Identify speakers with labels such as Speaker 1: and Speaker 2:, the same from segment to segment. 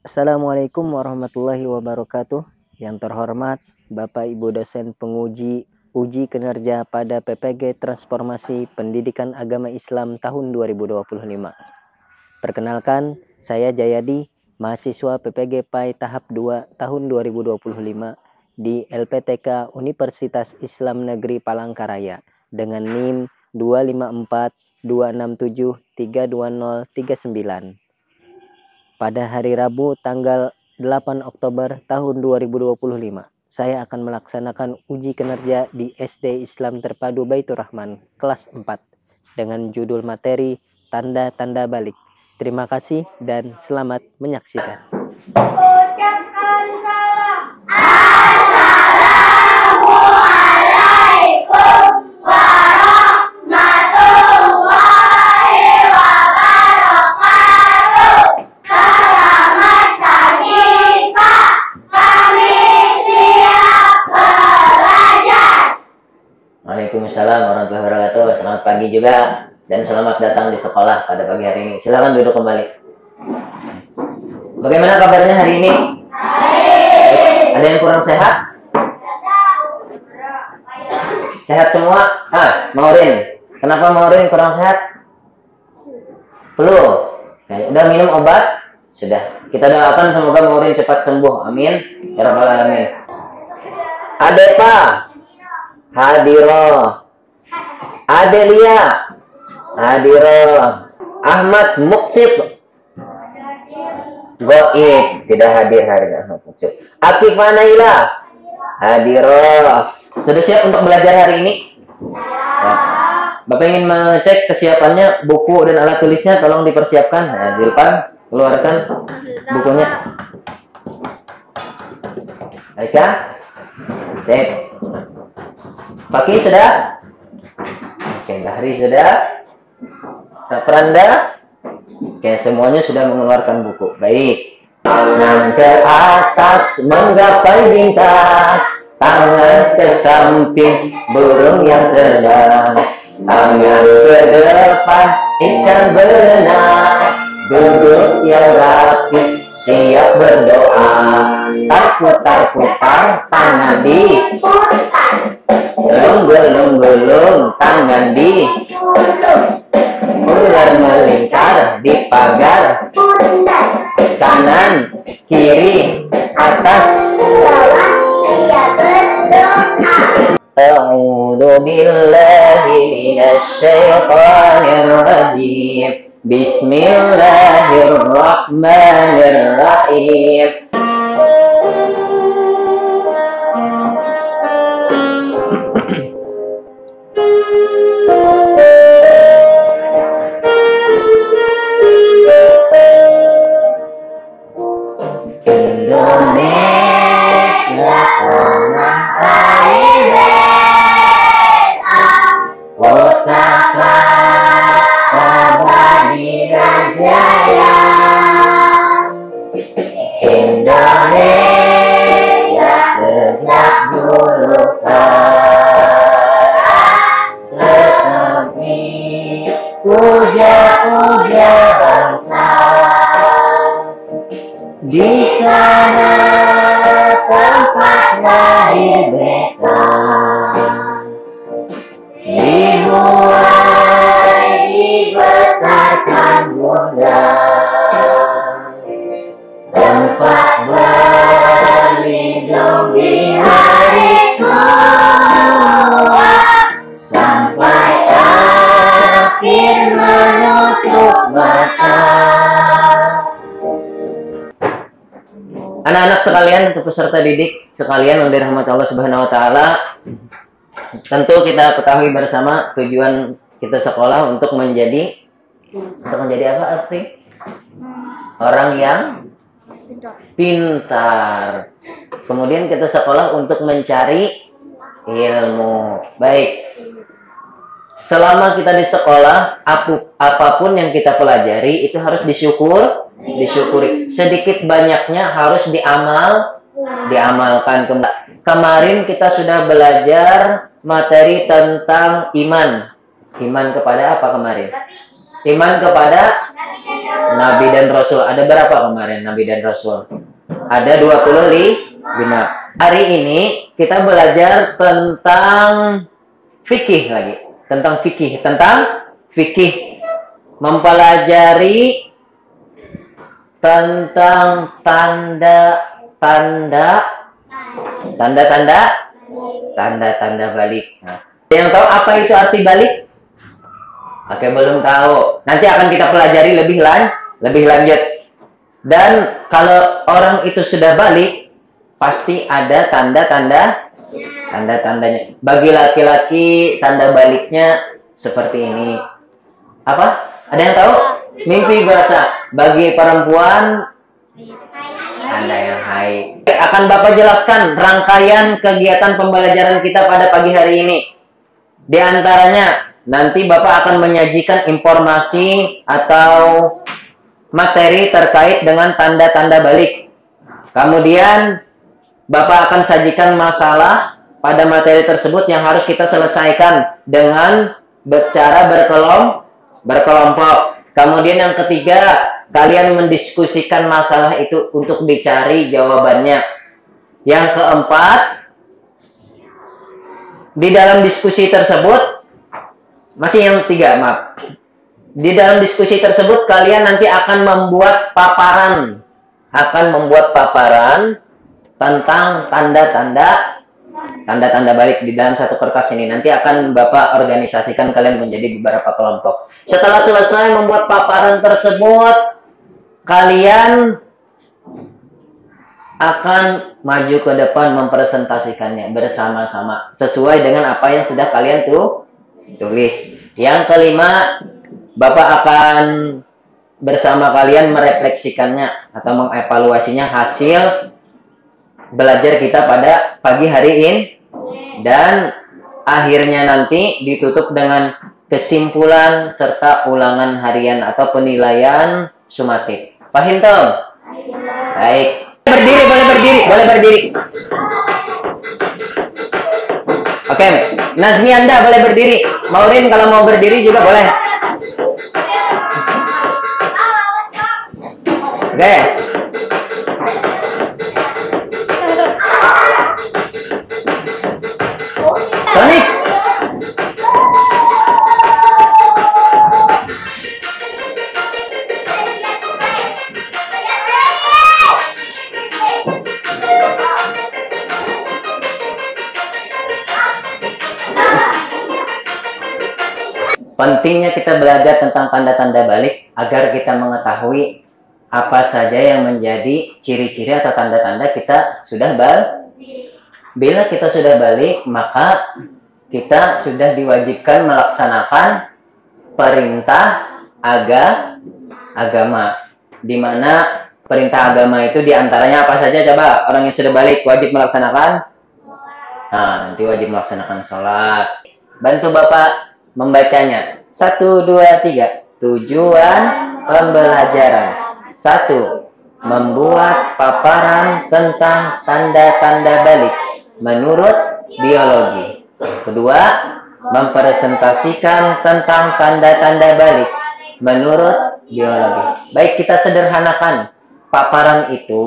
Speaker 1: Assalamualaikum warahmatullahi wabarakatuh. Yang terhormat Bapak Ibu dosen penguji uji kinerja pada PPG Transformasi Pendidikan Agama Islam tahun 2025. Perkenalkan, saya Jayadi, mahasiswa PPG PAI tahap 2 tahun 2025 di LPTK Universitas Islam Negeri Palangkaraya dengan NIM 25426732039. Pada hari Rabu tanggal 8 Oktober tahun 2025, saya akan melaksanakan uji kinerja di SD Islam Terpadu Baitur Rahman kelas 4 dengan judul materi tanda-tanda balik. Terima kasih dan selamat menyaksikan.
Speaker 2: Ucapkan salam. Assalamualaikum warahmatullahi wabarakatuh. Selamat pagi, Pak. Kami siap belajar.
Speaker 3: Waalaikumsalam warahmatullahi wabarakatuh. Selamat pagi juga dan selamat datang di sekolah pada pagi hari ini. Silakan duduk kembali. Bagaimana kabarnya hari ini? Baik. Ada yang kurang sehat? Sehat semua? Maurin. Kenapa Maurin kurang sehat? Flu. Udah minum obat? Sudah. Kita doakan semoga Maurin cepat sembuh. Amin. Ya rabbal alamin. Adepa. Hadiro. Adelia. Hadiro. Ahmad Muksid. Goib. Tidak hadir hari ini. Ahmad Muksid. Akifah Naila. Hadiro. Sudah siap untuk belajar hari ini? Ya. Bapak ingin mengecek kesiapannya buku dan alat tulisnya, tolong dipersiapkan. Nah, Zilpan, keluarkan bukunya. Baik ya? Sip. Paki sudah? Oke, Bahri sudah? Pranda? Oke, semuanya sudah mengeluarkan buku. Baik. Tangan ke atas menggapai bintang, tangan ke samping burung yang terbang, tangan ke depan ikan berenang, duduk yang rapi siap berdoa, putar-putar tangan di gulung-gulung tangan di ular melingkar di pagar, kanan kiri atas bawah siap berdoa. A'udzu billahi minasyaitonir rajim. Bismillahirrahmanirrahim. Indonesia tanah air beta, pusaka abadi Jaya. Indonesia sejak dulu tetap puja-puja bangsa. Di sana tempat lahir beta, dimulai dibesarkan bunda, tempat berlindung di hari tua, sampai akhir menutup mata. Anak-anak sekalian, untuk peserta didik sekalian yang dirahmati Allah Subhanahu wa taala, tentu kita ketahui bersama tujuan kita sekolah untuk menjadi apa arti? Orang yang pintar. Kemudian kita sekolah untuk mencari ilmu. Baik. Selama kita di sekolah, apapun yang kita pelajari itu harus disyukuri. Sedikit banyaknya harus diamalkan. Kemarin kita sudah belajar materi tentang iman. Iman kepada apa kemarin? Iman kepada Nabi dan Rasul. Ada berapa kemarin Nabi dan Rasul? Ada 25. Hari ini kita belajar tentang fikih lagi. Tentang fikih. Mempelajari tentang tanda-tanda balik. Nah, yang tahu apa itu arti balik? Oke, belum tahu. Nanti akan kita pelajari lebih lanjut. Dan kalau orang itu sudah balik, pasti ada tanda-tandanya. Bagi laki-laki, tanda baliknya seperti ini. Apa? Ada yang tahu? Mimpi basah. Bagi perempuan, tanda yang haid. Akan Bapak jelaskan rangkaian kegiatan pembelajaran kita pada pagi hari ini. Di antaranya, nanti Bapak akan menyajikan informasi atau materi terkait dengan tanda-tanda balik. Kemudian Bapak akan sajikan masalah pada materi tersebut yang harus kita selesaikan dengan cara berkelompok. Kemudian yang ketiga, kalian mendiskusikan masalah itu untuk dicari jawabannya. Yang keempat, di dalam diskusi tersebut, masih yang tiga, maaf. Di dalam diskusi tersebut kalian nanti akan membuat paparan. Tentang tanda-tanda balik di dalam satu kertas ini. Nanti akan Bapak organisasikan kalian menjadi beberapa kelompok. Setelah selesai membuat paparan tersebut, kalian akan maju ke depan mempresentasikannya bersama-sama sesuai dengan apa yang sudah kalian tulis. Yang kelima, Bapak akan bersama kalian merefleksikannya atau mengevaluasinya hasil belajar kita pada pagi hari ini, dan akhirnya nanti ditutup dengan kesimpulan serta ulangan harian atau penilaian sumatif. Paham toh? Baik. Boleh berdiri. Oke, Nazmi Anda boleh berdiri. Maureen kalau mau berdiri juga boleh. Oke. Sonic. Pentingnya kita belajar tentang tanda-tanda balik agar kita mengetahui apa saja yang menjadi ciri-ciri atau tanda-tanda kita sudah balik. Bila kita sudah balik, maka kita sudah diwajibkan melaksanakan perintah agama. Di mana perintah agama itu diantaranya apa saja? Coba orang yang sudah balik wajib melaksanakan. Nah, nanti wajib melaksanakan sholat. Bantu Bapak membacanya. 1, 2, 3. Tujuan pembelajaran. 1. Membuat paparan tentang tanda-tanda balik menurut biologi. Kedua, mempresentasikan tentang tanda-tanda balik menurut biologi. Baik, kita sederhanakan. Paparan itu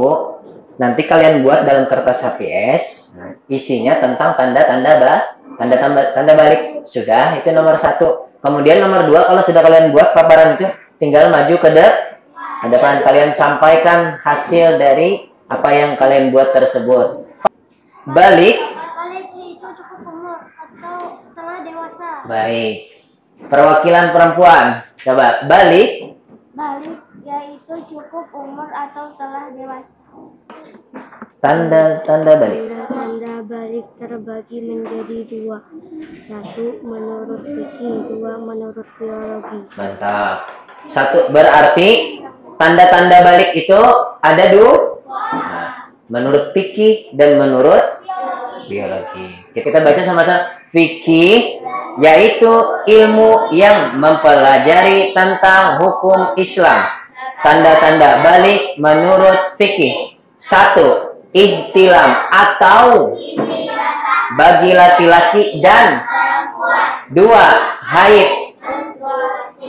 Speaker 3: nanti kalian buat dalam kertas HPS. Isinya tentang tanda-tanda balik. Sudah, itu nomor 1. Kemudian nomor 2, kalau sudah kalian buat paparan itu, tinggal maju ke depan. Kalian sampaikan hasil dari apa yang kalian buat tersebut. Balik
Speaker 2: itu cukup umur atau telah dewasa.
Speaker 3: Baik. Perwakilan perempuan. Coba, balik
Speaker 2: Yaitu cukup umur atau telah dewasa.
Speaker 3: Tanda balik.
Speaker 2: Tanda balik terbagi menjadi 2. 1 menurut fikih, 2 menurut biologi.
Speaker 3: Mantap. 1 berarti tanda-tanda balik itu ada 2. Nah, menurut fikih dan menurut biologi. Kita baca sama-sama. Fikih yaitu ilmu yang mempelajari tentang hukum Islam. Tanda-tanda balik menurut fikih. 1. Ihtilam atau bagi laki-laki dan 2. Haid.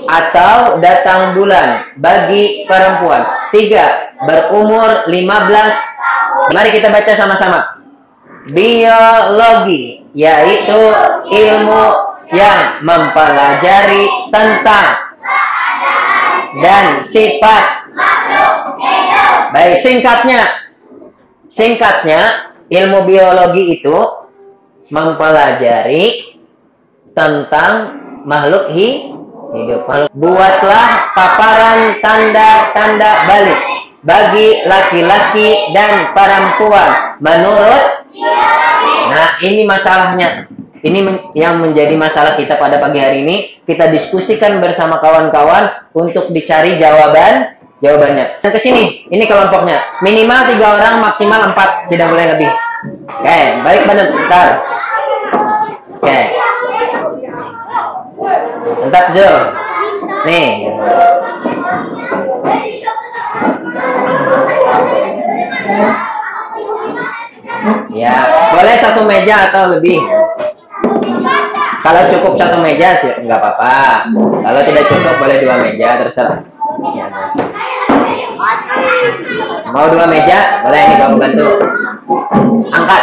Speaker 3: atau datang bulan bagi perempuan. 3. Berumur 15. Mari kita baca sama-sama. Biologi, yaitu ilmu yang mempelajari tentang dan sifat. Baik, singkatnya ilmu biologi itu mempelajari tentang makhluk hidup. Buatlah paparan tanda-tanda balik bagi laki-laki dan perempuan menurut. Nah, ini masalahnya. Ini yang menjadi masalah kita pada pagi hari ini. Kita diskusikan bersama kawan-kawan untuk dicari jawabannya. Dan ke sini, ini kelompoknya. Minimal 3 orang, maksimal 4, tidak boleh lebih. Oke, baik benar. Bentar. Oke. Bentar, Zul. Nih. Ya, boleh 1 meja atau lebih. Kalau cukup 1 meja sih nggak apa-apa. Kalau tidak cukup boleh 2 meja, terserah. Mau 2 meja, boleh nih kamu bantu. Angkat.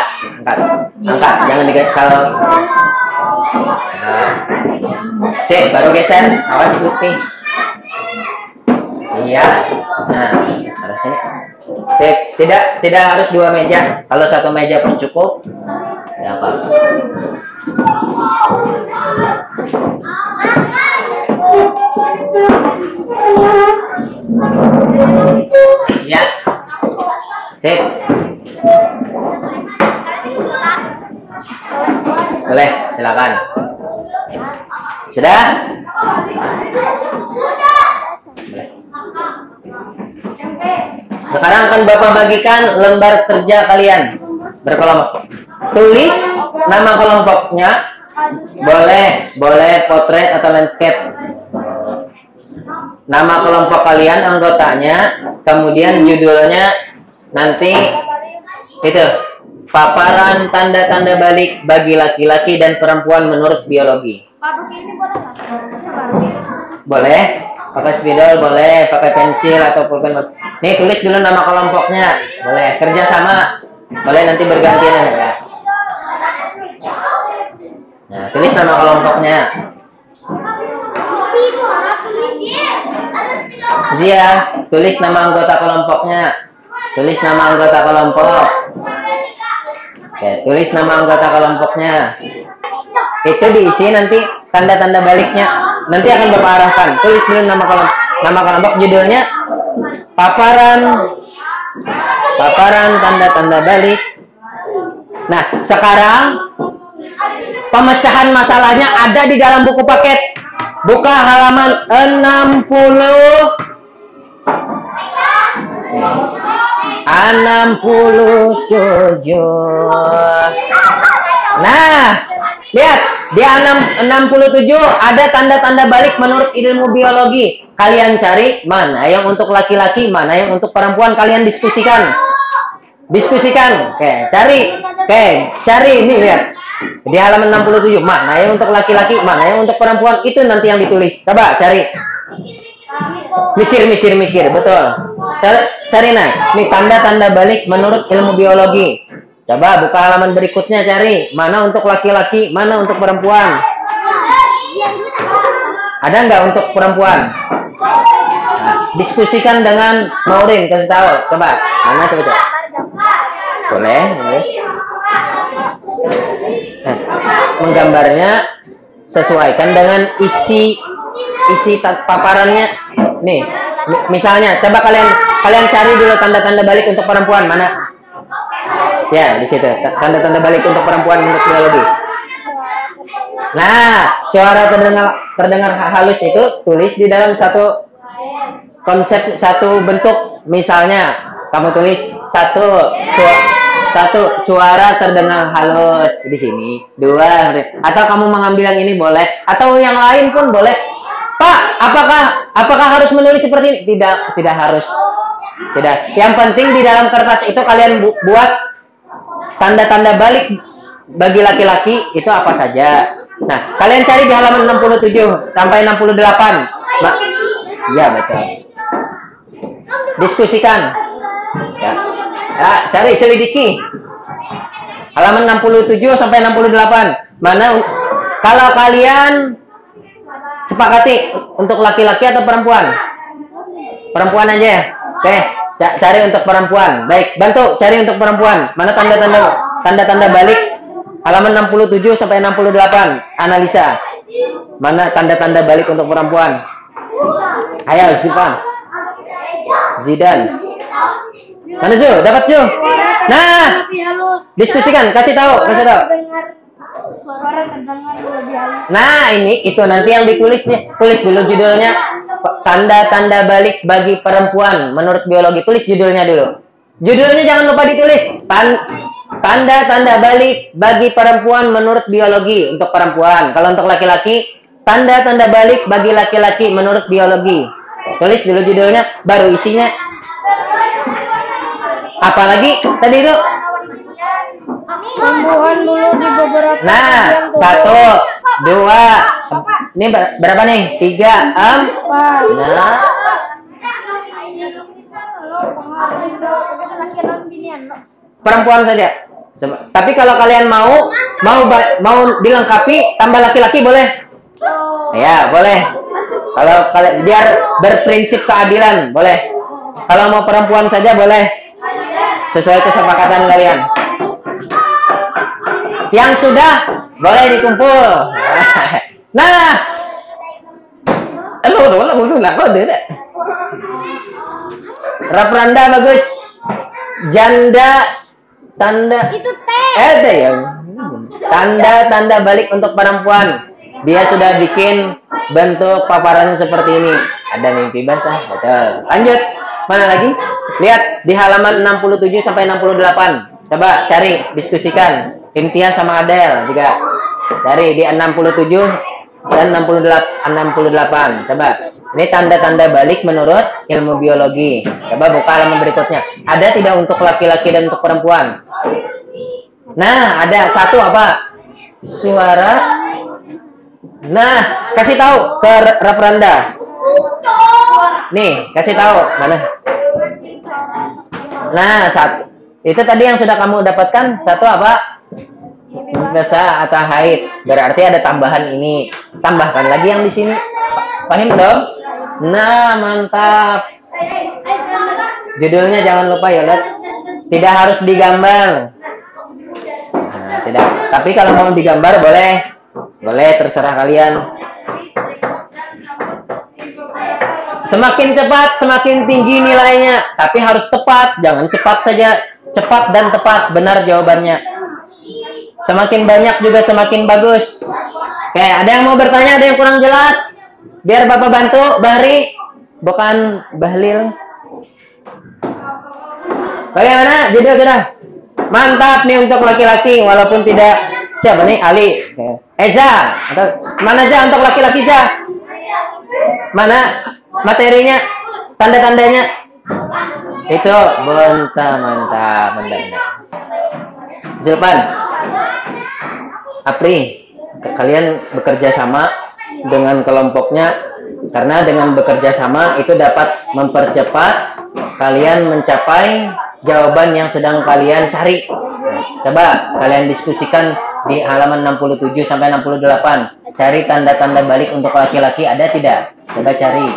Speaker 3: Jangan digeser kalau. Nah. Sip, baru geser. Awas putih. Iya. Nah, harus sini. Sip, tidak harus 2 meja. Kalau 1 meja pun cukup. Ya apa? Ya. Sip. Boleh, silakan. Sudah? Boleh. Sekarang akan Bapak bagikan lembar kerja kalian berkelompok. Tulis nama kelompoknya. Boleh potret atau landscape. Nama kelompok kalian, anggotanya, kemudian judulnya nanti itu paparan tanda-tanda balik bagi laki-laki dan perempuan menurut biologi. Boleh, pakai spidol, boleh pakai pensil atau pulpen. Nih, tulis dulu nama kelompoknya. Boleh, kerjasama. Boleh nanti bergantian ya. Nah, tulis nama kelompoknya. Zia, tulis nama anggota kelompoknya. Tulis nama anggota kelompok. Oke, tulis nama anggota kelompoknya. Itu diisi nanti tanda-tanda baliknya. Nanti akan Bapak arahkan. Tulis dulu nama kelompok, judulnya paparan tanda-tanda balik. Nah, sekarang pemecahan masalahnya ada di dalam buku paket. Buka halaman 67. Nah, lihat di 67 ada tanda-tanda balik menurut ilmu biologi. Kalian cari mana yang untuk laki-laki, mana yang untuk perempuan. Kalian diskusikan. Oke, cari ini, lihat. Di halaman 67, mana yang untuk laki-laki, mana yang untuk perempuan, itu nanti yang ditulis. Coba cari. Mikir, betul. Cari nah. Ini tanda-tanda balik menurut ilmu biologi. Coba buka halaman berikutnya, cari mana untuk laki-laki, mana untuk perempuan. Ada nggak untuk perempuan? Nah, diskusikan dengan Maureen, kasih tahu. Coba, mana coba. Boleh, Nah, menggambarnya sesuaikan dengan isi paparannya. Nih, misalnya, coba kalian cari dulu tanda-tanda balik untuk perempuan mana? Ya, di situ tanda-tanda balik untuk perempuan menurut biologi. Nah, suara terdengar halus itu tulis di dalam satu konsep, satu bentuk. Misalnya, kamu tulis satu suara terdengar halus di sini. 2, atau kamu mengambil yang ini boleh, atau yang lain pun boleh. Pak, apakah harus menulis seperti ini? Tidak harus. Tidak. Yang penting di dalam kertas itu kalian buat tanda-tanda balik bagi laki-laki itu apa saja. Nah, kalian cari di halaman 67 sampai 68. Ya, betul. Diskusikan. Ya. Ya, cari selidiki. Halaman 67 sampai 68. Mana kalau kalian sepakati untuk laki-laki atau perempuan? Perempuan aja ya. Oke, cari untuk perempuan. Baik, bantu cari untuk perempuan. Mana tanda-tanda balik? Halaman 67 sampai 68. Analisa. Mana tanda-tanda balik untuk perempuan? Ayo, Sipan. Zidan. Mana Ju? Dapat Ju? Nah, diskusikan, kasih tahu.
Speaker 2: Suara terdengar lebih halus.
Speaker 3: Nah, itu nanti yang ditulisnya. Tulis dulu judulnya. Tanda-tanda balik bagi perempuan menurut biologi. Tulis judulnya dulu. Judulnya jangan lupa ditulis. Tanda-tanda balik bagi perempuan menurut biologi untuk perempuan. Kalau untuk laki-laki, tanda-tanda balik bagi laki-laki menurut biologi. Tulis dulu judulnya, baru isinya. Apalagi tadi itu?
Speaker 2: Tumbuhan dulu di beberapa
Speaker 3: Nah,
Speaker 2: bagian tubuh.
Speaker 3: 1, 2. Ini berapa nih? 3, 4. Nah, perempuan saja. Tapi kalau kalian mau dilengkapi tambah laki-laki boleh? Ya, boleh. Kalau kalian biar berprinsip keadilan, boleh. Kalau mau perempuan saja boleh. Sesuai kesepakatan kalian. Yang sudah boleh dikumpul. Nah, Rapranda bagus. Janda tanda
Speaker 2: Itu teh.
Speaker 3: ya. Tanda balik untuk perempuan. Dia sudah bikin bentuk paparannya seperti ini. Ada mimpi basah. Betul. Lanjut. Mana lagi? Lihat di halaman 67 sampai 68. Coba cari, diskusikan. Imtiaz sama Adel juga. Cari di 67 dan 68. Coba. Ini tanda-tanda balik menurut ilmu biologi. Coba buka halaman berikutnya. Ada tidak untuk laki-laki dan untuk perempuan? Nah, ada satu apa? Suara. Nah, kasih tahu ke Rapranda. Nih, kasih tahu mana? Nah, satu. Itu tadi yang sudah kamu dapatkan. Satu apa? Basah atau haid. Berarti ada tambahan ini. Tambahkan lagi yang di sini. Paham dong? Nah, mantap. Judulnya jangan lupa ya, Lot. Tidak harus digambar. Nah, tidak. Tapi kalau mau digambar boleh. Boleh, terserah kalian. Semakin cepat, semakin tinggi nilainya. Tapi harus tepat. Jangan cepat saja. Cepat dan tepat. Benar jawabannya. Semakin banyak juga semakin bagus. Oke, ada yang mau bertanya? Ada yang kurang jelas? Biar Bapak bantu. Bahri. Bukan Bahlil. Bagaimana? Judul sudah? Mantap nih untuk laki-laki. Walaupun tidak. Siapa nih? Ali. Eza. Mana aja untuk laki-laki Za? Mana materinya? Tanda-tandanya? Itu. Mantap. Zulpan. Apri. Kalian bekerja sama dengan kelompoknya. Karena dengan bekerja sama itu dapat mempercepat kalian mencapai jawaban yang sedang kalian cari. Coba kalian diskusikan di halaman 67 sampai 68. Cari tanda-tanda balik untuk laki-laki ada tidak? Coba cari.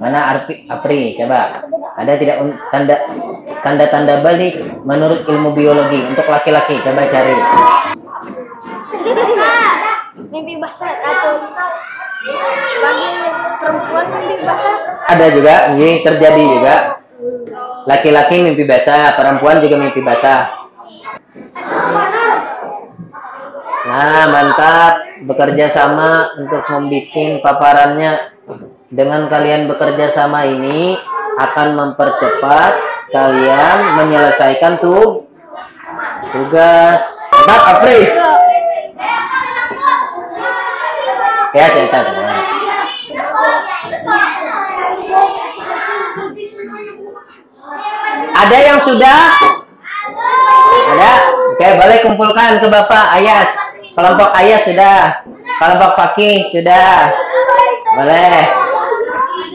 Speaker 3: Mana Apri? Coba. Ada tidak tanda-tanda balik menurut ilmu biologi untuk laki-laki? Coba cari.
Speaker 2: Mimpi basah atau bagi perempuan mimpi basah?
Speaker 3: Ada juga, ini terjadi juga. Laki-laki mimpi basah, perempuan juga mimpi basah. Nah, mantap. Bekerja sama untuk membuat paparannya. Dengan kalian bekerja sama ini akan mempercepat kalian menyelesaikan tugas. Mantap, Apri. Ya, cerita. Ada yang sudah? Ada? Oke, boleh kumpulkan ke Bapak Ayas. Kelompok Ayas sudah. Kelompok Fakih sudah. Boleh.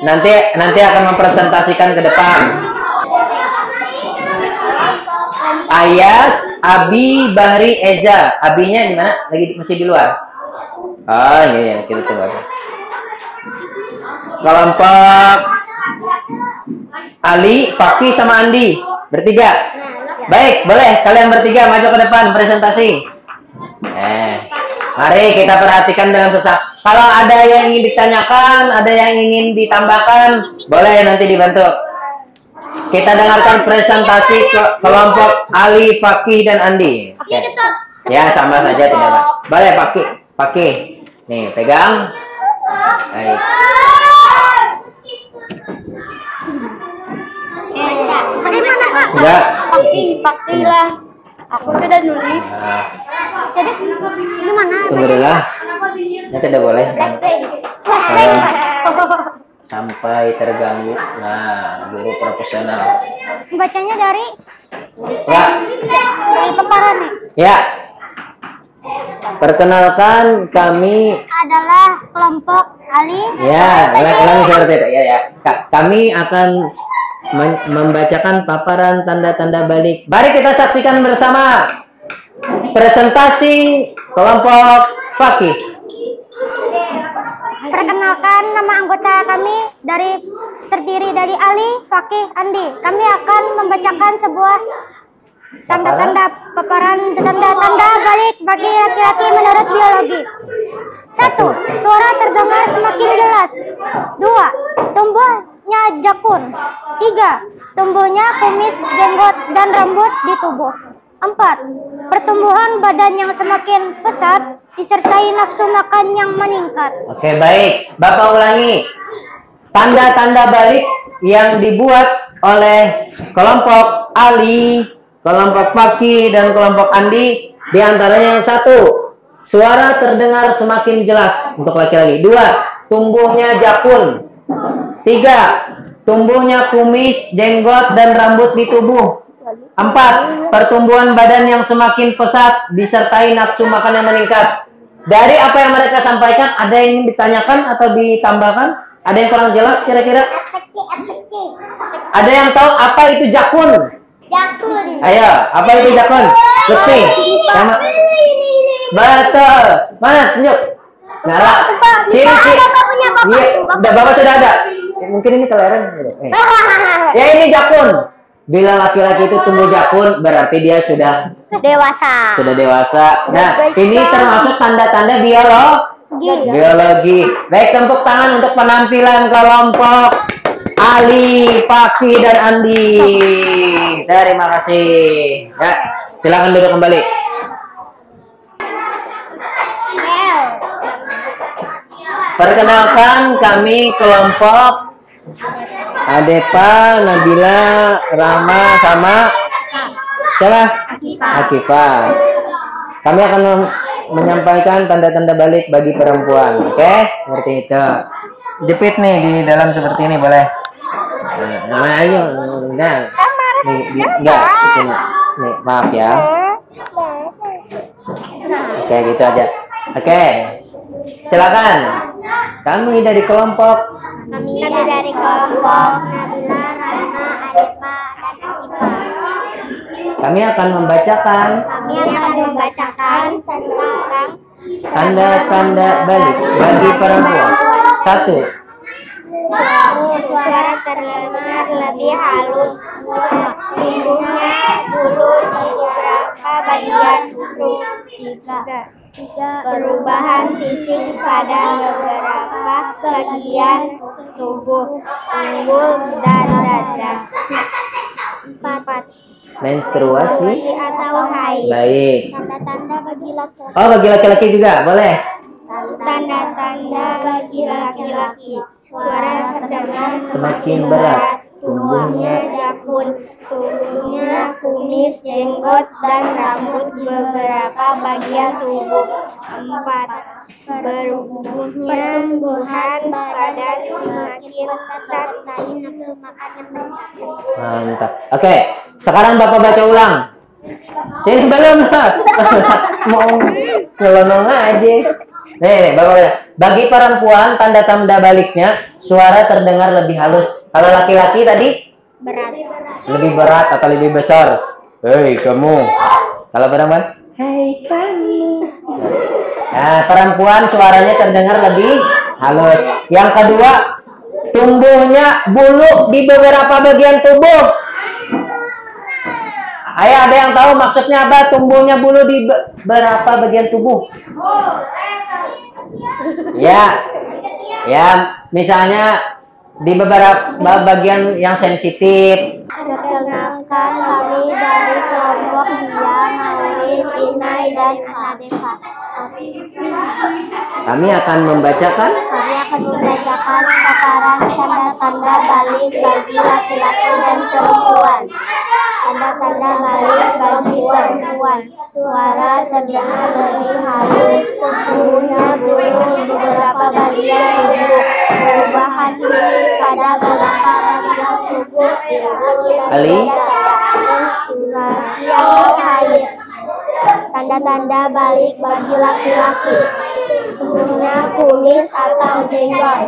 Speaker 3: Nanti akan mempresentasikan ke depan. Ayas, Abi, Bahri, Eza. Abinya di mana? Masih di luar. Oh iya, kita tunggu aja. Kelompok Ali, Fakih sama Andi bertiga. Baik, boleh kalian bertiga maju ke depan presentasi. Mari kita perhatikan dengan sesak. Kalau ada yang ingin ditanyakan, ada yang ingin ditambahkan, boleh nanti dibantu. Kita dengarkan presentasi kelompok Ali, Fakih dan Andi. Ya, sama saja tidak apa. Boleh Fakih. Nih, pegang. Baik.
Speaker 2: Dari mana Kak?
Speaker 3: Enggak.
Speaker 2: Fakih lah. Aku sudah nulis. Jadi ini mana?
Speaker 3: Tunggu dulu lah. Ya tidak boleh. Sampai terganggu. Nah, guru profesional.
Speaker 2: Bacanya dari
Speaker 3: Ya.
Speaker 2: paparan nih.
Speaker 3: Ya. Perkenalkan kami
Speaker 2: Adalah kelompok Ali.
Speaker 3: ya, ulangi seperti itu. Ya. Kami akan membacakan paparan tanda-tanda balik. Mari kita saksikan bersama presentasi kelompok Fakih.
Speaker 2: Perkenalkan, nama anggota kami terdiri dari Ali, Fakih, Andi. Kami akan membacakan sebuah tanda-tanda paparan tanda-tanda balik bagi laki-laki menurut biologi. 1. Suara terdengar semakin jelas. 2. Tumbuhnya jakun. 3. Tumbuhnya kumis, jenggot, dan rambut di tubuh. 4. Pertumbuhan badan yang semakin pesat disertai nafsu makan yang meningkat.
Speaker 3: Oke, baik. Bapak ulangi. Tanda-tanda balik yang dibuat oleh kelompok Ali, kelompok Fakih, dan kelompok Andi. Di antaranya yang 1. Suara terdengar semakin jelas untuk laki-laki. 2. Tumbuhnya jakun. 3. Tumbuhnya kumis, jenggot, dan rambut di tubuh. 4. Pertumbuhan badan yang semakin pesat disertai nafsu makan yang meningkat. Dari apa yang mereka sampaikan, ada yang ingin ditanyakan atau ditambahkan? Ada yang kurang jelas kira-kira? Ada yang tahu apa itu jakun?
Speaker 2: Jakun.
Speaker 3: Ayo, apa itu jakun? Lutfi. Sama. Betul. Mana? Tunjuk. Nara. Ciri-ciri. Iya, Bapak sudah ada. Mungkin ini kelahiran. Ya, ini jakun. Bila laki-laki itu tumbuh jakun, berarti dia sudah
Speaker 2: Dewasa.
Speaker 3: Nah, ini termasuk tanda-tanda biologi. Baik, tepuk tangan untuk penampilan kelompok Ali, Fakih, dan Andi. Terima kasih. Ya, silakan duduk kembali. Perkenalkan, kami kelompok Adepa, Nabila, Rama, sama siapa? Akifah. Kami akan menyampaikan tanda-tanda balik bagi perempuan. Oke? Seperti itu. Jepit nih di dalam seperti ini, boleh? Nah, ayo. Nah. Enggak, di sini. Nih, maaf ya. Oke, gitu aja. Oke. Silakan. Kami dari kelompok
Speaker 2: Nabila, Rama, Adepa, dan Akifah.
Speaker 3: Kami akan membacakan
Speaker 2: tentang
Speaker 3: tanda-tanda balik bagi perempuan. 1.
Speaker 2: Suara terdengar lebih halus. 2. Tumbuhnya bulu di beberapa bagian tubuh. 3. Perubahan fisik pada beberapa bagian tubuh, pinggul, dan dada. 4.
Speaker 3: Menstruasi
Speaker 2: Atau haid.
Speaker 3: baik.
Speaker 2: Tanda-tanda bagi laki-laki.
Speaker 3: Oh, bagi laki-laki juga boleh.
Speaker 2: Tanda-tanda bagi laki-laki. Suara terdengar
Speaker 3: Semakin berat.
Speaker 2: Tumbuhnya jakun, tubuhnya kumis, jenggot, dan rambut beberapa bagian tubuh. 4. Pertumbuhan badan semakin pesat, nafsu makan yang meningkat.
Speaker 3: Mantap. Oke, sekarang Bapak baca ulang. Sini belum lah. Mau nyelonong aja. Nih, Bapak baca. Bagi perempuan, tanda-tanda baliknya suara terdengar lebih halus. Kalau laki-laki tadi
Speaker 2: Berat.
Speaker 3: lebih berat atau lebih besar. Hei kamu. Kalau perempuan, hei kamu. Nah, perempuan suaranya terdengar lebih halus. Yang kedua, tumbuhnya bulu di beberapa bagian tubuh. Ayo, ada yang tahu maksudnya apa? Tumbuhnya bulu di beberapa bagian tubuh. Ya, ya, misalnya di beberapa bagian yang sensitif.
Speaker 2: Perkenalkan kami dari kelompok Zia, Maulid, Inai, dan Anadeva.
Speaker 3: Kami akan membacakan
Speaker 2: paparan tanda-tanda balik bagi laki-laki dan perempuan. Tanda-tanda balik bagi perempuan. Suara terdengar lebih halus, tumbuhnya bulu di beberapa bagian tubuh, perubahan fisik pada beberapa bagian tubuh,
Speaker 3: Ali.
Speaker 2: menstruasi atau haid. Tanda-tanda balik bagi laki-laki, tumbuhnya kumis atau jenggot.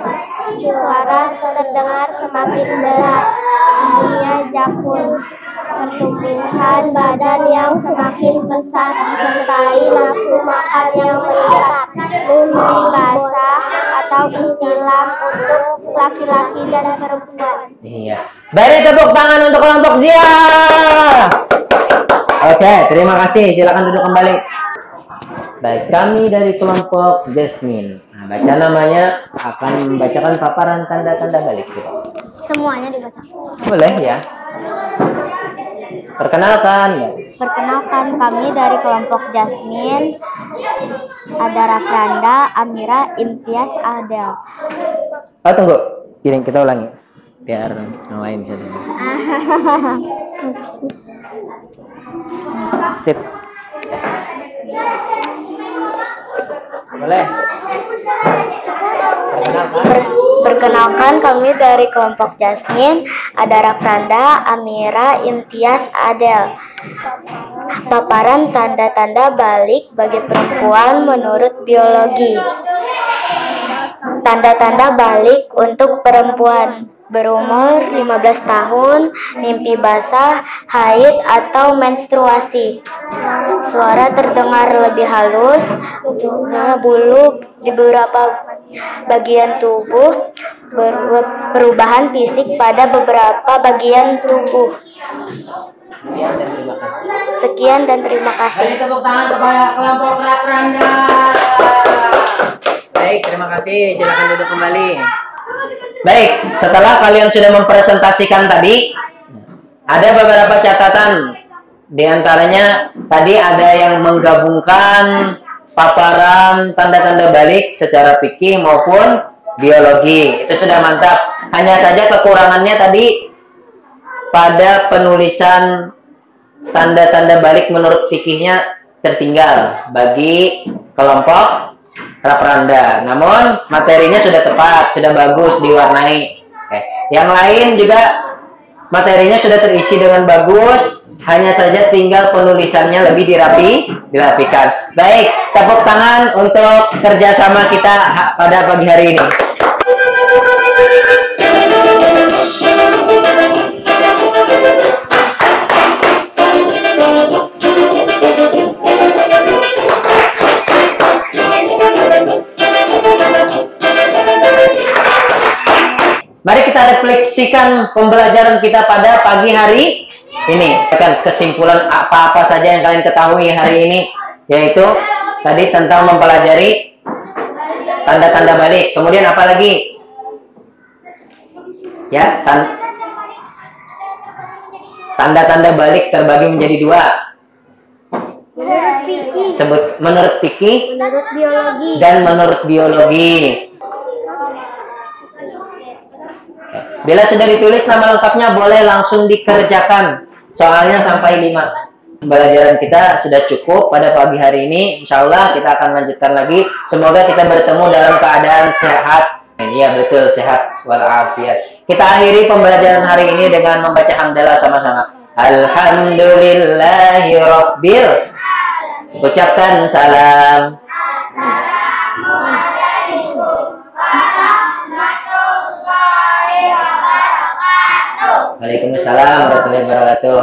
Speaker 2: Suara terdengar semakin berat, tumbuhnya jakun, pertumbuhan badan yang semakin besar disertai nafsu makan yang meningkat, mimpi basah atau ihtilam untuk laki-laki dan perempuan.
Speaker 3: Iya. Beri tepuk tangan untuk kelompok Zia. Oke, terima kasih. Silakan duduk kembali. Baik, kami dari kelompok Jasmine. Nah, baca namanya akan membacakan paparan tanda-tanda balik.
Speaker 2: Semuanya dibaca.
Speaker 3: Boleh ya. Perkenalkan.
Speaker 2: Perkenalkan, kami dari kelompok Jasmine, ada Rafranda, Amira, Imtiaz, Adel.
Speaker 3: Oh tunggu, ini kita ulangi biar yang lain bisa dengar. Sip. Boleh.
Speaker 2: Perkenalkan, kami dari kelompok Jasmine, ada Rafranda, Amira, Imtiaz, Adel. Paparan tanda-tanda balik bagi perempuan menurut biologi. Tanda-tanda balik untuk perempuan berumur 15 tahun, mimpi basah, haid atau menstruasi. Suara terdengar lebih halus, bulu di beberapa bagian tubuh, perubahan fisik pada beberapa bagian tubuh. Sekian dan terima kasih.
Speaker 3: Tepuk tangan kepada kelompok Rafranda. Baik, terima kasih. Silakan duduk kembali. Baik, setelah kalian sudah mempresentasikan tadi, ada beberapa catatan. Di antaranya tadi ada yang menggabungkan paparan tanda-tanda balik secara fikih maupun biologi. Itu sudah mantap. Hanya saja kekurangannya tadi pada penulisan tanda-tanda balik menurut fikihnya tertinggal bagi kelompok Rafranda. Namun materinya sudah tepat, sudah bagus diwarnai. Oke. Yang lain juga materinya sudah terisi dengan bagus, hanya saja tinggal penulisannya lebih dirapikan. Baik, tepuk tangan untuk kerjasama kita pada pagi hari ini. Mari kita refleksikan pembelajaran kita pada pagi hari ini. Kan kesimpulan apa-apa saja yang kalian ketahui hari ini, yaitu tadi tentang mempelajari tanda-tanda balik. Kemudian apa lagi? Ya, tanda-tanda balik terbagi menjadi dua. Sebut menurut fikih
Speaker 2: Menurut biologi.
Speaker 3: dan menurut biologi. Bila sudah ditulis nama lengkapnya boleh langsung dikerjakan. Soalnya sampai 5. Pembelajaran kita sudah cukup pada pagi hari ini. Insya Allah kita akan lanjutkan lagi. Semoga kita bertemu dalam keadaan sehat. Iya betul, sehat walafiat. Kita akhiri pembelajaran hari ini dengan membaca hamdalah sama-sama. Alhamdulillahirabbil. Ucapkan salam. Waalaikumsalam warahmatullahi wabarakatuh.